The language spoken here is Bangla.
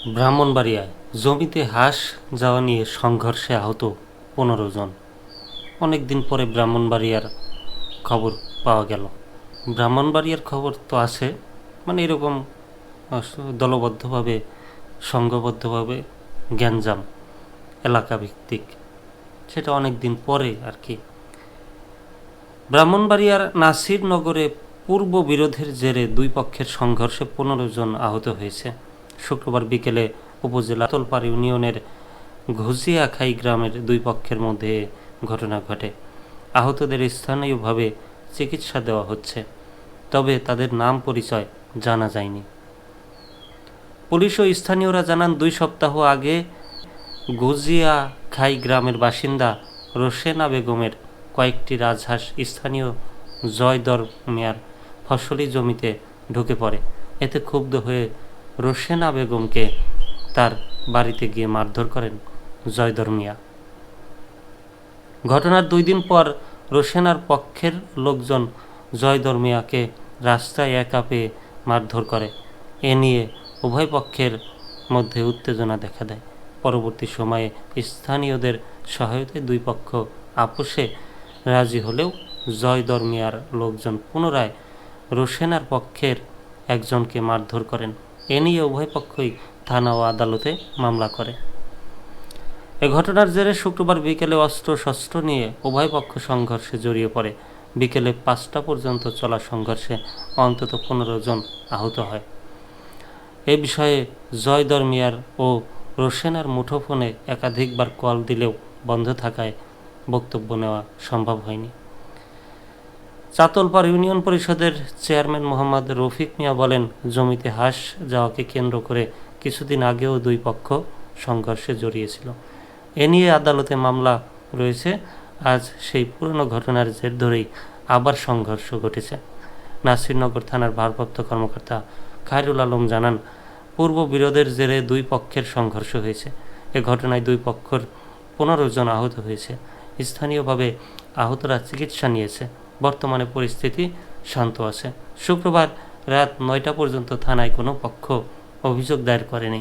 ব্রাহ্মণবাড়িয়ায় জমিতে হাঁস যাওয়া নিয়ে সংঘর্ষে আহত ১৫ জন। অনেক দিন পরে ব্রাহ্মণবাড়িয়ার খবর পাওয়া গেল। ব্রাহ্মণবাড়িয়ার খবর তো আছে, মানে এরকম দলবদ্ধভাবে সংঘবদ্ধভাবে গ্যাঞ্জাম এলাকা ভিত্তিক, সেটা অনেক দিন পরে আর কি। ব্রাহ্মণবাড়িয়ার নাসিরনগরে পূর্ব বিরোধের জেরে দুই পক্ষের সংঘর্ষে ১৫ জন আহত হয়েছে। শুক্রবার বিকেলে উপজেলা তোলপাড় ইউনিয়নের ঘুষিয়াখাই গ্রামের দুই পক্ষের মধ্যে ঘটনা ঘটে। আহতদের স্থানীয়ভাবে চিকিৎসা দেওয়া হচ্ছে, তবে তাদের নাম পরিচয় জানা যায়নি। পুলিশ ও স্থানীয়রা জানান, ২ সপ্তাহ আগে ঘুষিয়াখাই গ্রামের বাসিন্দা রোশেনা বেগমের কয়েকটি রাজহাঁস স্থানীয় জয়দর মিয়ার ফসলি জমিতে ঢুকে পড়ে। এতে ক্ষুব্ধ হয়ে রোশেনা বেগমকে তার বাড়িতে গিয়ে মারধর করেন জয়দর মিয়া। ঘটনার ২ দিন পর রোশেনার পক্ষের লোকজন জয়দর মিয়াকে রাস্তায় একা পেয়ে মারধর করে। এ নিয়ে উভয় পক্ষের মধ্যে উত্তেজনা দেখা দেয়। পরবর্তী সময়ে স্থানীয়দের সহায়তায় দুই পক্ষ আপোষে রাজি হলেও জয়দর মিয়ার লোকজন পুনরায় রোশেনার পক্ষের একজনকে মারধর করেন। এ নিয়ে উভয় পক্ষই থানা ও আদালতে মামলা করে। এ ঘটনার জেরে শুক্রবার বিকেলে অস্ত্রশস্ত্র নিয়ে উভয় পক্ষ সংঘর্ষে জড়িয়ে পড়ে। বিকেলে ৫টা পর্যন্ত চলা সংঘর্ষে অন্তত ১৫ জন আহত হয়। এ বিষয়ে জয়দর মিয়ার ও রোশেনার মুঠোফোনে একাধিকবার কল দিলেও বন্ধ থাকায় বক্তব্য নেওয়া সম্ভব হয়নি। চাতলপাড় ইউনিয়ন পরিষদের চেয়ারম্যান মোহাম্মদ রফিক মিয়া বলেন, জমিতে হাঁস যাওয়াকে কেন্দ্র করে কিছুদিন আগেও দুই পক্ষ সংঘর্ষে জড়িয়েছিল। এ নিয়ে আদালতে মামলা রয়েছে। আজ সেই পুরনো ঘটনার জের ধরেই আবার সংঘর্ষ ঘটেছে। নাসিরনগর থানার ভারপ্রাপ্ত কর্মকর্তা খায়রুল আলম জানান, পূর্ব বিরোধের জেরে দুই পক্ষের সংঘর্ষ হয়েছে। এ ঘটনায় দুই পক্ষের ১৫ জন আহত হয়েছে। স্থানীয়ভাবে আহতরা চিকিৎসা নিয়েছে। বর্তমানে পরিস্থিতি শান্ত আছে। শুক্রবার রাত ৯টা পর্যন্ত থানায় কোনো পক্ষ অভিযোগ দায়ের করেনি।